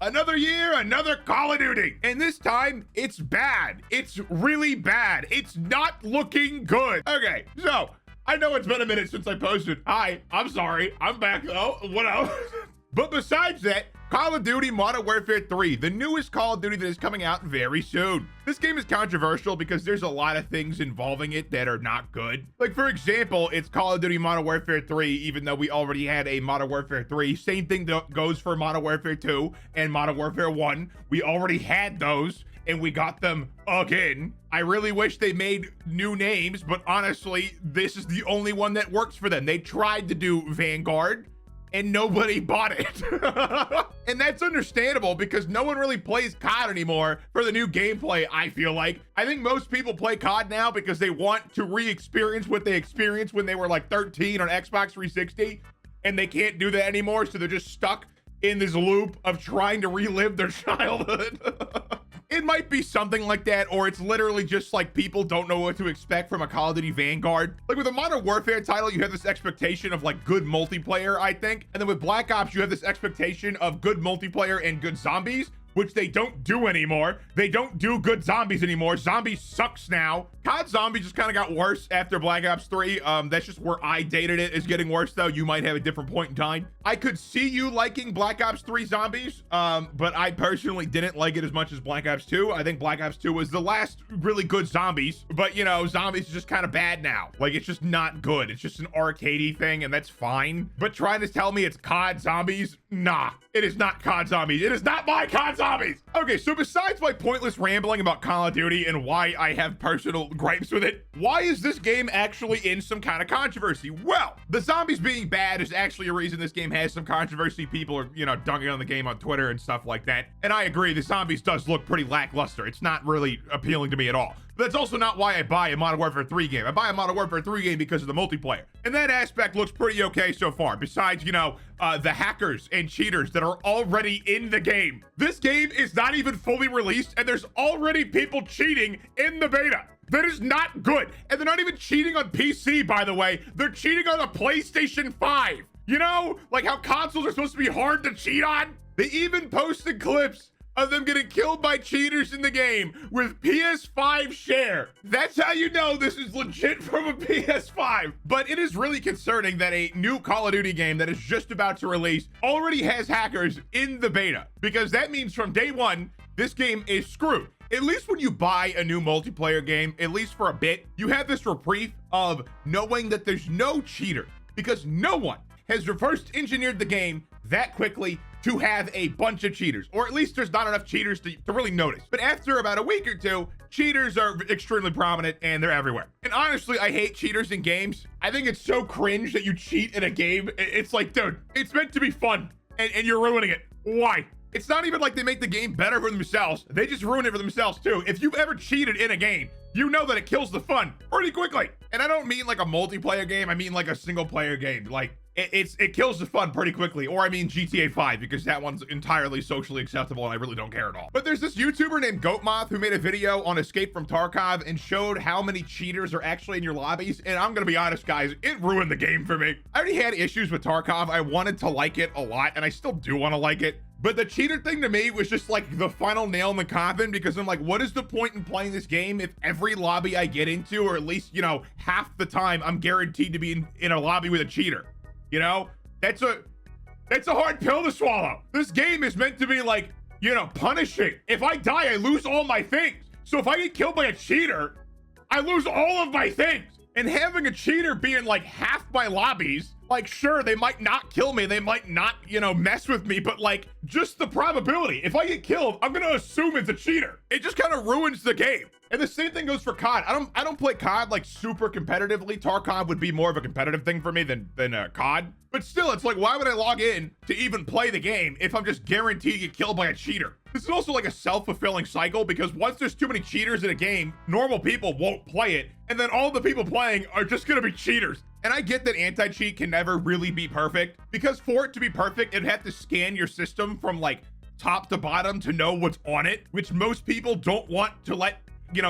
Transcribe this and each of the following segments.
Another year, another Call of Duty. And this time, it's bad. It's really bad. It's not looking good. Okay, so I know it's been a minute since I posted. Hi, I'm sorry. I'm back though. What else? But besides that, Call of Duty Modern Warfare 3, the newest Call of Duty that is coming out very soon. This game is controversial because there's a lot of things involving it that are not good. Like, for example, it's Call of Duty Modern Warfare 3, even though we already had a Modern Warfare 3. Same thing goes for Modern Warfare 2 and Modern Warfare 1. We already had those, and we got them again. I really wish they made new names, but honestly, this is the only one that works for them. They tried to do Vanguard, and nobody bought it. And that's understandable because no one really plays COD anymore for the new gameplay, I feel like. I think most people play COD now because they want to re-experience what they experienced when they were like 13 on Xbox 360, and they can't do that anymore, so they're just stuck in this loop of trying to relive their childhood. It might be something like that, or it's literally just like people don't know what to expect from a Call of Duty Vanguard. Like with a Modern Warfare title, you have this expectation of like good multiplayer, I think. And then with Black Ops, you have this expectation of good multiplayer and good zombies, which they don't do anymore. They don't do good zombies anymore. Zombies sucks now. COD Zombies just kind of got worse after Black Ops 3. That's just where I dated it, is getting worse though. You might have a different point in time. I could see you liking Black Ops 3 Zombies, but I personally didn't like it as much as Black Ops 2. I think Black Ops 2 was the last really good Zombies, but you know, Zombies is just kind of bad now. Like, it's just not good. It's just an arcadey thing, and that's fine. But trying to tell me it's COD Zombies, nah, it is not COD Zombies. It is not my COD Zombies. Okay, so besides my pointless rambling about Call of Duty and why I have personal gripes with it, why is this game actually in some kind of controversy? Well, the zombies being bad is actually a reason this game has some controversy. People are, you know, dunking on the game on Twitter and stuff like that. And I agree, the zombies does look pretty lackluster. It's not really appealing to me at all. But that's also not why I buy a Modern Warfare 3 game. I buy a Modern Warfare 3 game because of the multiplayer. And that aspect looks pretty okay so far. Besides, you know, the hackers and cheaters that are already in the game. This game is not even fully released, and there's already people cheating in the beta. That is not good. And they're not even cheating on PC, by the way. They're cheating on a PlayStation 5. You know, like how consoles are supposed to be hard to cheat on? They even posted clips of them getting killed by cheaters in the game with PS5 share. That's how you know this is legit from a PS5. But it is really concerning that a new Call of Duty game that is just about to release already has hackers in the beta, because that means from day one, this game is screwed. At least when you buy a new multiplayer game, at least for a bit, you have this reprieve of knowing that there's no cheater, because no one has reverse engineered the game that quickly to have a bunch of cheaters, or at least there's not enough cheaters to really notice. But after about a week or two, cheaters are extremely prominent and they're everywhere. And honestly, I hate cheaters in games. I think it's so cringe that you cheat in a game. It's like, dude, it's meant to be fun and you're ruining it. Why? It's not even like they make the game better for themselves. They just ruin it for themselves too. If you've ever cheated in a game, you know that it kills the fun pretty quickly. And I don't mean like a multiplayer game. I mean like a single player game. Like, it kills the fun pretty quickly. Or I mean GTA 5, because that one's entirely socially acceptable and I really don't care at all. But there's this YouTuber named Goatmoth who made a video on Escape from Tarkov and showed how many cheaters are actually in your lobbies. And I'm gonna be honest, guys, it ruined the game for me. I already had issues with Tarkov. I wanted to like it a lot, and I still do want to like it. But the cheater thing to me was just like the final nail in the coffin, because I'm like, what is the point in playing this game if every lobby I get into, or at least, you know, half the time, I'm guaranteed to be in a lobby with a cheater? You know, that's a hard pill to swallow. This game is meant to be like, you know, punishing. If I die, I lose all my things. So if I get killed by a cheater, I lose all of my things. And having a cheater be in like half my lobbies, like, sure, they might not kill me, they might not, you know, mess with me, but like, just the probability, if I get killed, I'm gonna assume it's a cheater. It just kind of ruins the game. And the same thing goes for COD. I don't play COD like super competitively. Tarkov would be more of a competitive thing for me than COD. But still, it's like, why would I log in to even play the game if I'm just guaranteed to get killed by a cheater? This is also like a self-fulfilling cycle, because once there's too many cheaters in a game, normal people won't play it, and then all the people playing are just gonna be cheaters. And I get that anti-cheat can never really be perfect, because for it to be perfect, it'd have to scan your system from like top to bottom to know what's on it, which most people don't want to let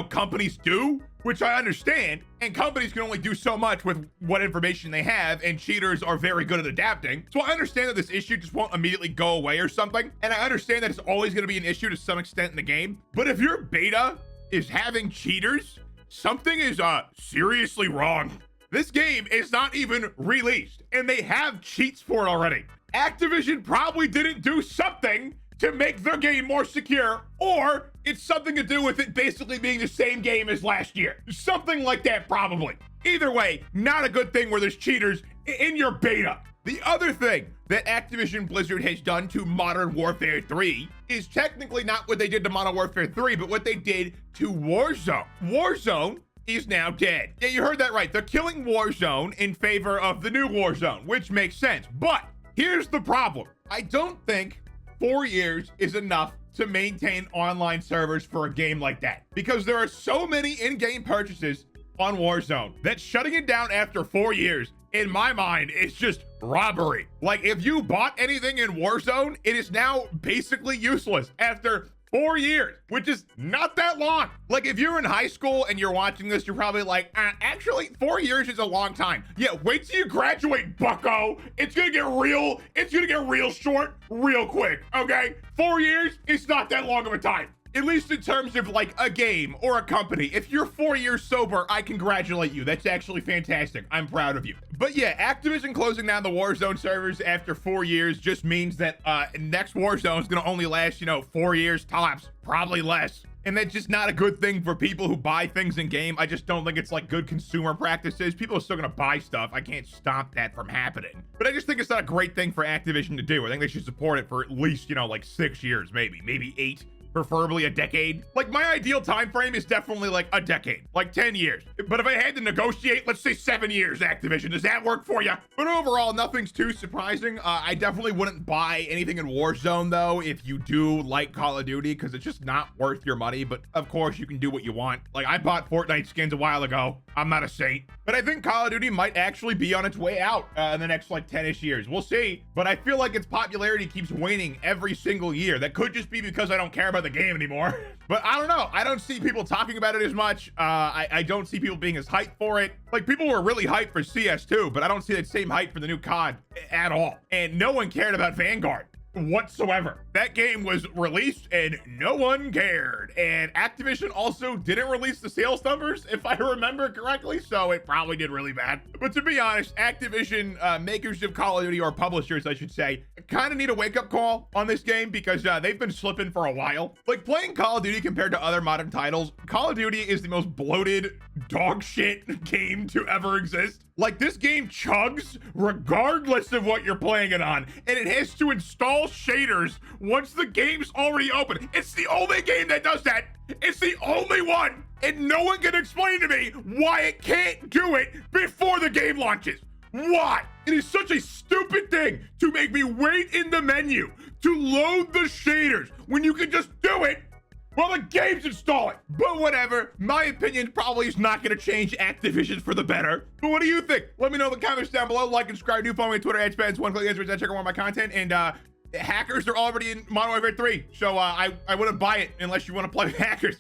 companies do, which I understand. And companies can only do so much with what information they have, and cheaters are very good at adapting. So I understand that this issue just won't immediately go away or something. And I understand that it's always going to be an issue to some extent in the game. But if your beta is having cheaters, something is seriously wrong. This game is not even released, and they have cheats for it already. Activision probably didn't do something to make their game more secure, or it's something to do with it basically being the same game as last year. Something like that, probably. Either way, not a good thing where there's cheaters in your beta. The other thing that Activision Blizzard has done to Modern Warfare 3 is technically not what they did to Modern Warfare 3, but what they did to Warzone. Warzone is now dead. Yeah, you heard that right. They're killing Warzone in favor of the new Warzone, which makes sense. But here's the problem. I don't think 4 years is enough to maintain online servers for a game like that, because there are so many in-game purchases on Warzone that shutting it down after 4 years, in my mind, is just robbery. Like, if you bought anything in Warzone, it is now basically useless after 4 years, which is not that long. Like, if you're in high school and you're watching this, you're probably like, actually, 4 years is a long time. Yeah, wait till you graduate, bucko. It's gonna get real short real quick, okay? 4 years, it's not that long of a time. At least in terms of like a game or a company. If you're 4 years sober, I congratulate you. That's actually fantastic. I'm proud of you. But yeah, Activision closing down the Warzone servers after 4 years just means that next Warzone is going to only last, 4 years tops, probably less. And that's just not a good thing for people who buy things in game. I just don't think it's like good consumer practices. People are still going to buy stuff. I can't stop that from happening. But I just think it's not a great thing for Activision to do. I think they should support it for at least, like 6 years, maybe 8. Preferably a decade. Like, my ideal time frame is definitely like a decade, like 10 years. But if I had to negotiate, let's say 7 years, Activision, does that work for you? But overall, nothing's too surprising. I definitely wouldn't buy anything in Warzone, though, if you do like Call of Duty, because it's just not worth your money. But of course, you can do what you want. Like, I bought Fortnite skins a while ago. I'm not a saint. But I think Call of Duty might actually be on its way out in the next like 10-ish years. We'll see. But I feel like its popularity keeps waning every single year. That could just be because I don't care about the game anymore. But I don't know. I don't see people talking about it as much. I don't see people being as hyped for it. Like, people were really hyped for CS2, but I don't see that same hype for the new COD at all. And no one cared about Vanguard whatsoever. That game was released and no one cared. And Activision also didn't release the sales numbers, if I remember correctly, so it probably did really bad. But to be honest, Activision, makers of Call of Duty, or publishers, I should say, kind of need a wake-up call on this game, because they've been slipping for a while. Like, playing Call of Duty compared to other modern titles, Call of Duty is the most bloated dog shit game to ever exist. Like, this game chugs regardless of what you're playing it on, and it has to install shaders once the game's already open. It's the only game that does that. It's the only one, and no one can explain to me why it can't do it before the game launches. Why? It is such a stupid thing to make me wait in the menu to load the shaders when you can just do it while the game's installing. But whatever, my opinion probably is not going to change Activision for the better. But what do you think? Let me know in the comments down below. Like and subscribe. Do follow me on Twitter @spans. One click answers. Check out more of my content. And hackers are already in Modern Warfare 3. So I wouldn't buy it unless you want to play with hackers.